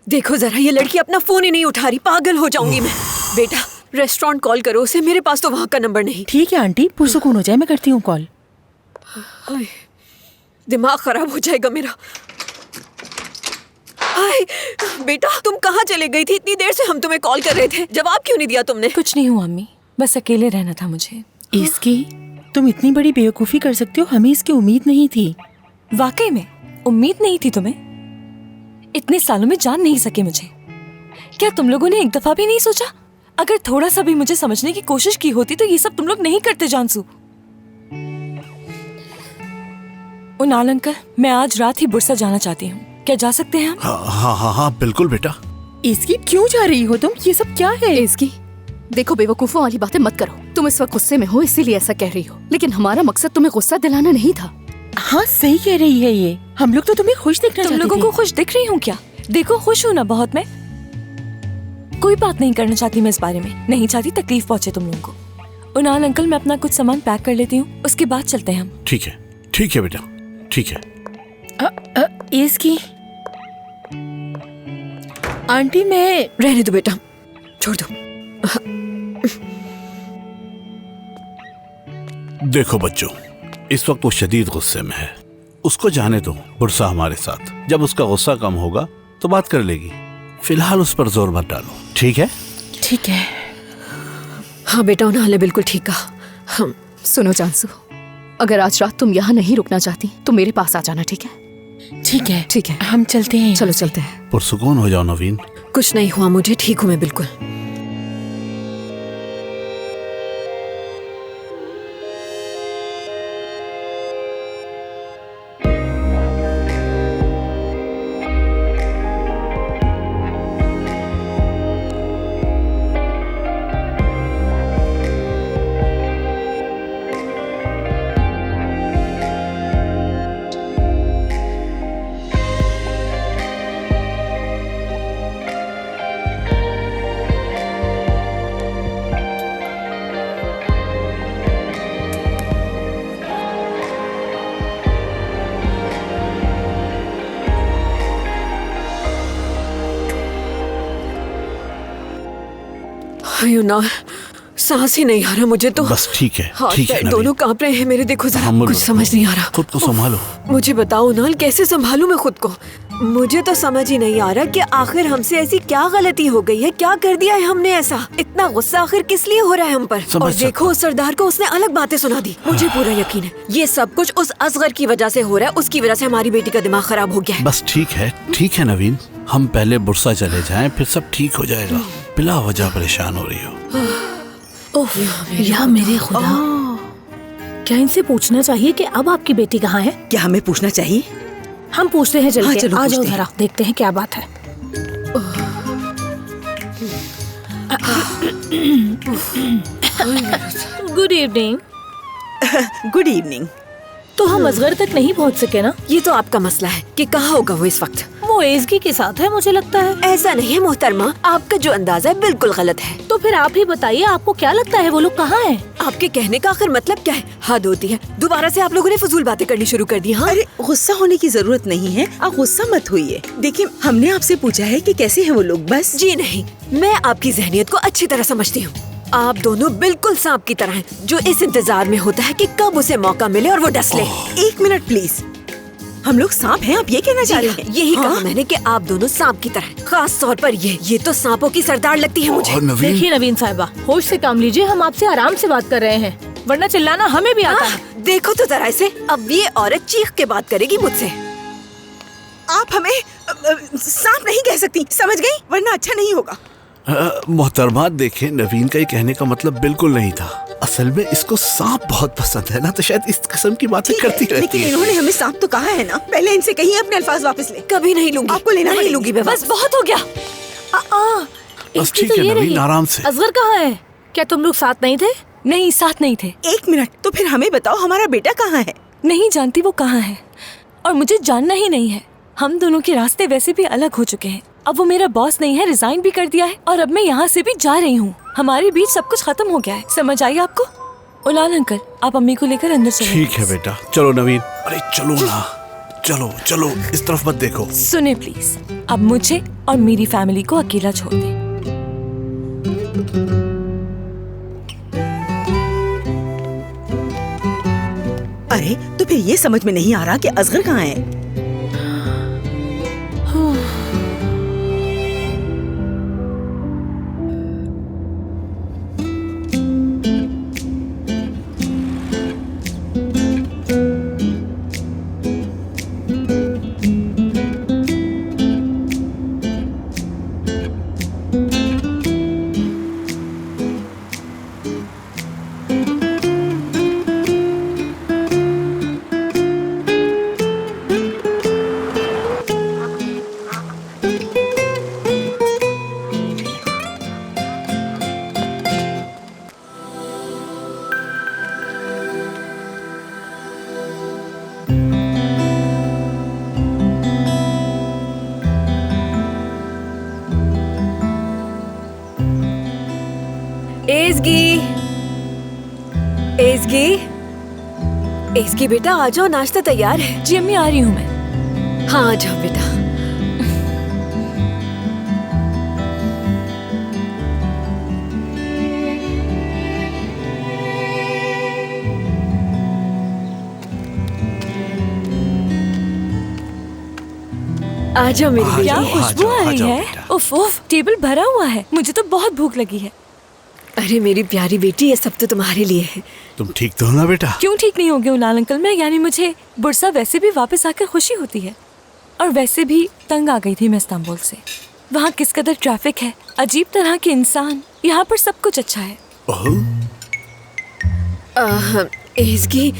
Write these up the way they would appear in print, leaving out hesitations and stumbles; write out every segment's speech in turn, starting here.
देखो जरा, ये लड़की अपना फोन ही नहीं उठा रही, पागल हो जाऊंगी मैं। बेटा रेस्टोरेंट कॉल करो उसे, मेरे पास तो वहाँ का नंबर नहीं। ठीक है आंटी, पुरसुकून हो जाए, मैं करती हूँ कॉल। दिमाग खराब हो जाएगा मेरा। हाय बेटा, तुम कहाँ चले गई थी? इतनी देर से हम तुम्हें कॉल कर रहे थे, जवाब क्यों नहीं दिया तुमने? कुछ नहीं हुआ अम्मी, बस अकेले रहना था मुझे। इसकी तुम इतनी बड़ी बेवकूफ़ी कर सकते हो, हमें इसकी उम्मीद नहीं थी। वाकई में उम्मीद नहीं थी तुम्हें? इतने सालों में जान नहीं सके मुझे। क्या तुम लोगों ने एक दफा भी नहीं सोचा? अगर थोड़ा सा भी मुझे समझने की कोशिश की होती तो ये सब तुम लोग नहीं करते। जानसू, उनाल अंकल, मैं आज रात ही बुरसा जाना चाहती हूँ, क्या जा सकते हैं हम? हाँ बिल्कुल बेटा। इसकी क्यों जा रही हो तुम? ये सब क्या है? इसकी देखो, बेवकूफों वाली बातें मत करो। तुम इस वक्त गुस्से में हो इसीलिए ऐसा कह रही हो, लेकिन हमारा मकसद तुम्हें गुस्सा दिलाना नहीं था। हाँ सही कह रही है ये, हम लोग तो तुम्हें खुश देखना चाहते थे। तुम लोगों को खुश दिख रही हूँ क्या? देखो खुश हूँ ना बहुत मैं। कोई बात नहीं करना चाहती मैं इस बारे में, नहीं चाहती तकलीफ पहुँचे तुम लोगों को। उनाल अंकल, मैं अपना कुछ सामान पैक कर लेती हूँ, उसके बाद चलते हैं हम। ठीक है बेटा, ठीक है। इसकी आंटी, मैं रहने दो बेटा, छोड़ दो। देखो बच्चों, इस वक्त वो शदीद गुस्से में है, उसको जाने दो। बुरसा हमारे साथ, जब उसका गुस्सा कम होगा तो बात कर लेगी। फिलहाल उस पर जोर मत डालो, ठीक है? ठीक है। हाँ बेटा, उन्होंने ने बिल्कुल ठीक कहा। हम सुनो जानसू, अगर आज रात तुम यहाँ नहीं रुकना चाहती तो मेरे पास आ जाना, ठीक है? ठीक है, हम चलते हैं। चलो चलते हैं। पुरसुकून हो जाओ नवीन। कुछ नहीं हुआ मुझे, ठीक हूँ मैं बिल्कुल। ना सांस ही नहीं आ रहा मुझे तो। बस ठीक है, हाथ ठीक है पैर नवीन। दोनों कांप रहे हैं मेरे। देखो जरा, तहम्मुल कुछ रखो। समझ नहीं आ रहा। खुद को संभालो। मुझे बताओ नाल, कैसे संभालूं मैं खुद को? मुझे तो समझ ही नहीं आ रहा कि आखिर हमसे ऐसी क्या गलती हो गई है, क्या कर दिया है हमने ऐसा? इतना गुस्सा आखिर किस लिए हो रहा है हम पर? और देखो उस सरदार को उसने अलग बातें सुना दी। मुझे पूरा यकीन है ये सब कुछ उस असगर की वजह से हो रहा है, उसकी वजह से हमारी बेटी का दिमाग खराब हो गया है। बस ठीक है नवीन, हम पहले बुरसा चले जाएं, फिर सब ठीक हो जाएगा। बिला वजह परेशान हो रही हो। या मेरे खुदा, क्या इनसे पूछना चाहिए कि अब आपकी बेटी कहाँ है? क्या हमें पूछना चाहिए? हम पूछते हैं, चल हाँ, के चलो आ जाओ पूछते हैं। जरा, देखते हैं क्या बात है। Good evening. Good evening. तो हम असगर तक नहीं पहुंच सके ना? ये तो आपका मसला है कि कहाँ होगा वो इस वक्त। वो एजगी के साथ है मुझे लगता है। ऐसा नहीं है मोहतरमा, आपका जो अंदाजा है बिल्कुल गलत है। तो फिर आप ही बताइए, आपको क्या लगता है वो लोग कहाँ हैं? आपके कहने का आखिर मतलब क्या है? हद होती है, दोबारा से आप लोगों ने फजूल बातें करनी शुरू कर दी। हाँ, अरे गुस्सा होने की जरूरत नहीं है, आप गुस्सा मत होइए। देखिए, हमने आपसे पूछा है कि कैसे हैं वो लोग, बस। जी नहीं, मैं आपकी जहनियत को अच्छी तरह समझती हूँ। आप दोनों बिल्कुल सांप की तरह हैं, जो इस इंतजार में होता है कि कब उसे मौका मिले और वो डस ले। एक मिनट प्लीज, हम लोग सांप हैं, आप ये कहना चाह रही हैं? यही कहा मैंने कि आप दोनों सांप की तरह। खास तौर पर ये तो सांपों की सरदार लगती है मुझे। देखिए नवीन साहिबा, होश से काम लीजिए, हम आपसे आराम से बात कर रहे हैं, वरना चिल्लाना हमें भी आता है। देखो तो जरा इसे, अब ये औरत चीख के बात करेगी मुझसे। आप हमें सांप नहीं कह सकती, समझ गई? वरना अच्छा नहीं होगा। मोहतरमा देखें, नवीन का ये कहने का मतलब बिल्कुल नहीं था। असल में इसको सांप बहुत पसंद है ना, तो शायद इस किस्म की बातें करती रहती लेकिन है। इन्होंने हमें सांप तो कहा है ना। पहले इनसे कहिए अपने अल्फाज वापस ले। कभी नहीं लूंगी, आपको लेना नहीं लूंगी मैं। बस बहुत हो गया। बस ठीक है नवीन, आराम से। असगर कहाँ है? क्या तुम लोग साथ नहीं थे? नहीं, साथ नहीं थे। एक मिनट, तो फिर हमें बताओ हमारा बेटा कहाँ है? नहीं जानती वो कहाँ है, और मुझे जानना ही नहीं है। हम दोनों के रास्ते वैसे भी अलग हो चुके हैं। अब वो मेरा बॉस नहीं है, रिजाइन भी कर दिया है, और अब मैं यहाँ से भी जा रही हूँ। हमारे बीच सब कुछ खत्म हो गया है, समझ आई आपको? उलाल अंकल, आप अम्मी को लेकर अंदर चलो। ठीक है बेटा, चलो नवीन। अरे चलो ना, चलो चलो, इस तरफ मत देखो। सुने प्लीज, अब मुझे और मेरी फैमिली को अकेला छोड़ दे। अरे तो फिर ये समझ में नहीं आ रहा कि असगर कहाँ है? एज़गी बेटा आ जाओ, नाश्ता तैयार है। जी अम्मी, आ रही हूँ मैं। हाँ आ जाओ बेटा। आ जाओ मेरी बेटी। क्या खुशबू आ रही है। बेटा। उफ उफ, टेबल भरा हुआ है। मुझे तो बहुत भूख लगी है। अरे मेरी प्यारी बेटी, ये सब तो तुम्हारे लिए है। तुम ठीक तो हो ना बेटा? क्यों ठीक नहीं होगे उलाल अंकल? मैं यानी मुझे बुरसा वैसे भी वापस आकर खुशी होती है, और वैसे भी तंग आ गई थी मैं इस्तांबुल से। वहाँ किस कदर ट्रैफिक है, अजीब तरह के इंसान। यहाँ पर सब कुछ अच्छा है। एज़गी,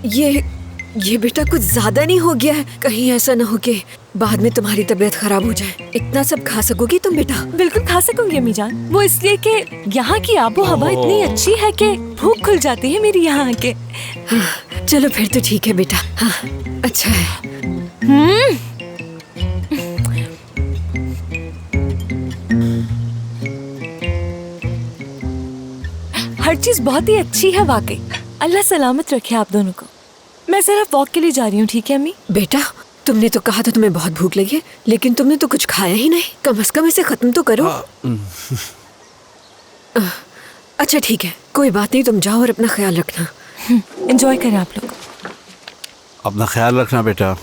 ये बेटा कुछ ज्यादा नहीं हो गया है? कहीं ऐसा ना हो कि बाद में तुम्हारी तबीयत खराब हो जाए। इतना सब खा सकोगी तुम बेटा? बिल्कुल खा सकूंगी अम्मी जान। वो इसलिए कि यहाँ की आबो हवा इतनी अच्छी है कि भूख खुल जाती है मेरी यहाँ आके। हाँ, चलो फिर तो ठीक है बेटा। हाँ अच्छा है। हर चीज बहुत ही अच्छी है वाकई। अल्लाह सलामत रखे आप दोनों को। मैं सिर्फ वॉक के लिए जा रही हूँ, ठीक है अम्मी? बेटा तुमने तो कहा था तुम्हें बहुत भूख लगी है, लेकिन तुमने तो कुछ खाया ही नहीं। कम से कम इसे खत्म तो करो। अच्छा ठीक है, कोई बात नहीं, तुम जाओ और अपना ख्याल रखना। एंजॉय करें आप लोग। अपना ख्याल रखना बेटा।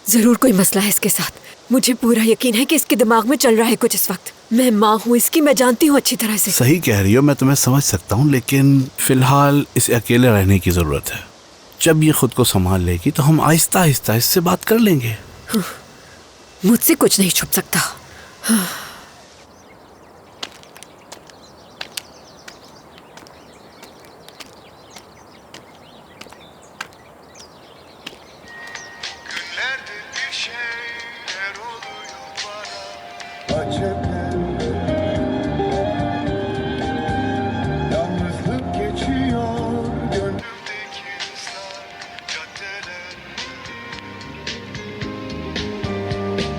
जरूर कोई मसला है इसके साथ। मुझे पूरा यकीन है कि इसके दिमाग में चल रहा है कुछ इस वक्त। मैं माँ हूँ इसकी, मैं जानती हूँ अच्छी तरह से। सही कह रही हो, मैं तुम्हें समझ सकता हूँ, लेकिन फिलहाल इसे अकेले रहने की जरूरत है। जब ये खुद को संभाल लेगी तो हम आहिस्ता आहिस्ता इससे बात कर लेंगे। मुझसे कुछ नहीं छुप सकता। Yalnızlık geçiyor gönlümdeki ıslak caddeler.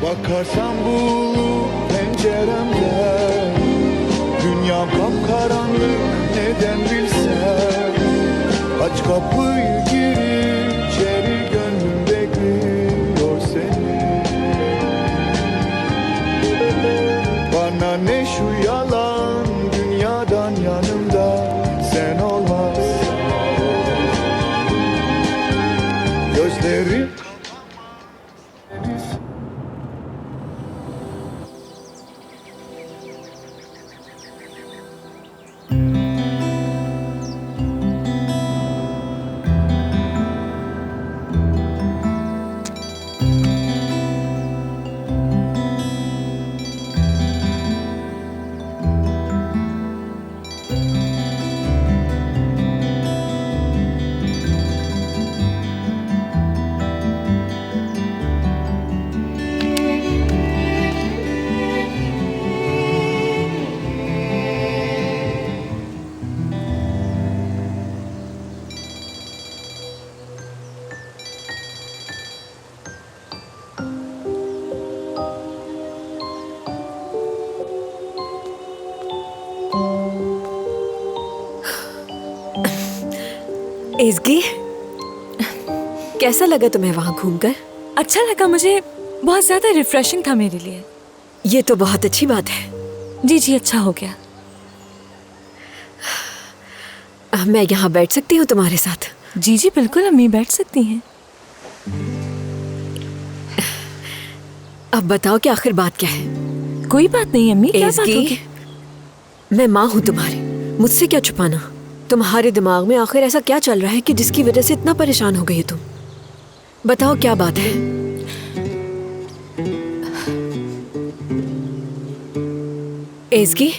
Bakarsan bulup penceremden, dünyam kapkaranlık neden bilsem. Aç kapıyı gir içeri, gönlüm bekliyor seni. Bana ne şu yalan, dünyadan yanımda sen olmazsan. Gözlerim एज़गी, कैसा लगा तुम्हें वहाँ घूमकर? अच्छा लगा मुझे, बहुत ज्यादा रिफ्रेशिंग था मेरे लिए। ये तो बहुत अच्छी बात है। जी जी, अच्छा हो गया। मैं यहाँ बैठ सकती हूँ तुम्हारे साथ? जी जी बिल्कुल, अम्मी बैठ सकती हैं। अब बताओ कि आखिर बात क्या है? कोई बात नहीं अम्मी, क्या बात एज़गी, होगी? मैं माँ हूँ तुम्हारी, मुझसे क्या छुपाना? तुम्हारे दिमाग में आखिर ऐसा क्या चल रहा है कि जिसकी वजह से इतना परेशान हो गई हो तुम? बताओ क्या बात है? एज़गी,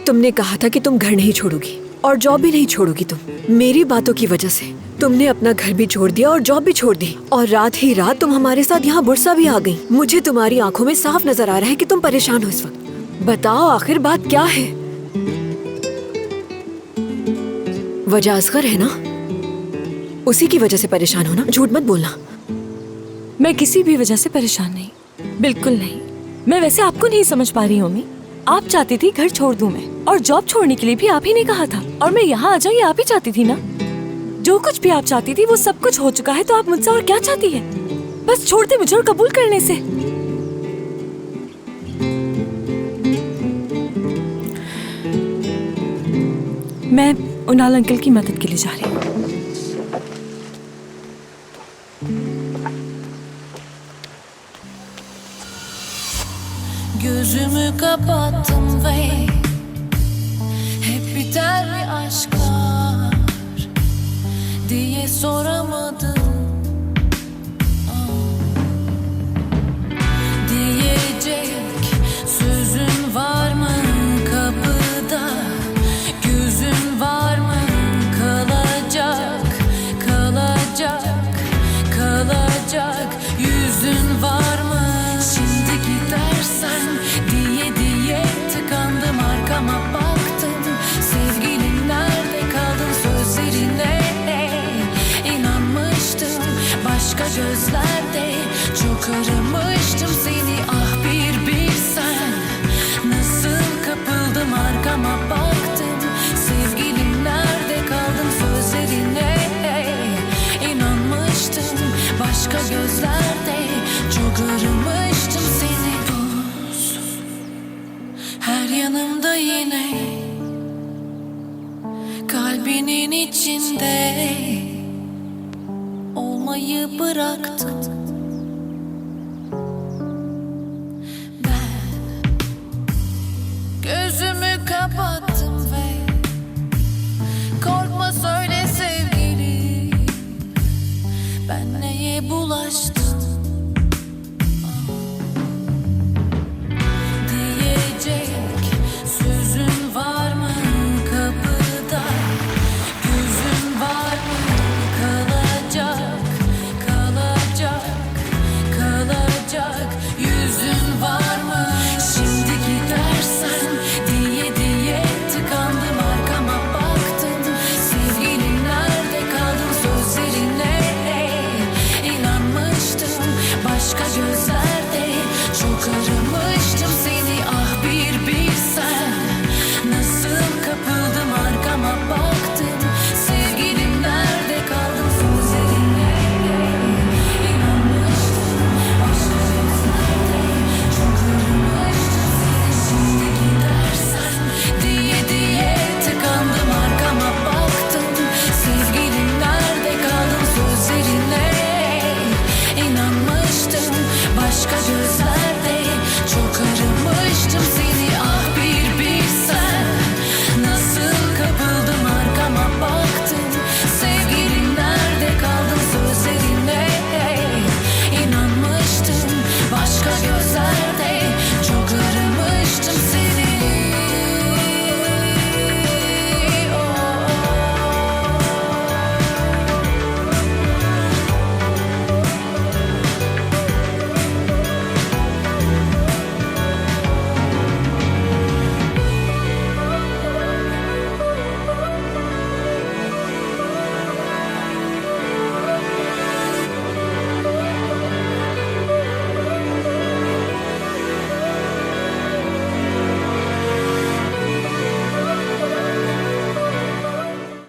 तुमने कहा था कि तुम घर नहीं छोड़ोगी और जॉब भी नहीं छोड़ोगी। तुम मेरी बातों की वजह से तुमने अपना घर भी छोड़ दिया और जॉब भी छोड़ दी, और रात ही रात तुम हमारे साथ यहाँ बुरसा भी आ गई। मुझे तुम्हारी आंखों में साफ नजर आ रहा है कि तुम परेशान हो इस वक्त। बताओ आखिर बात क्या है? वजह असगर है ना? उसी की वजह से परेशान हो ना? झूठ मत बोलना। मैं किसी भी वजह से परेशान नहीं, बिल्कुल नहीं। मैं वैसे आपको नहीं समझ पा रही हूँ अम्मी। आप चाहती थी घर छोड़ दूं मैं, और जॉब छोड़ने के लिए भी आप ही ने कहा था, और मैं यहाँ आ जाऊँ ये आप ही चाहती थी ना? जो कुछ भी आप चाहती थी वो सब कुछ हो चुका है, तो आप मुझसे और क्या चाहती है? बस छोड़ दे मुझे और कबूल करने से। मैं उनाल अंकल की मदद के लिए जा रही हूँ। Gözümü kapattım ve hep biter mi aşklar diye soramadım. Diyecek sözün var mı kapıda, gözün var mı kalacak, kalacak, kalacak yüzün var mı? Şimdi gidersen diye diye tıkandım, arkama baktım. Sevgilim nerede kaldın sözlerine inanmıştım. Başka gözlerde çok aramıştım seni, ah bir bilsen. Nasıl kapıldım, arkama baktım. Sevgilim nerede kaldın sözlerine inanmıştım. Başka gözlerde çok aramıştım seni. Buz her yanımda yine, kalbinin içinde olmayı bıraktım. Ben gözümü kapattım ve korkma söyle sevgilim, ben neye bulaştım? Diyecek sözün var mı kapıda, gözün var mı kalacak, kalacak, kalacak yüzün var mı? Şimdi gidersen diye diye tıkandım, arkama baktım. Sevgilim nerede kaldın sözlerine inanmıştım. Başka gözler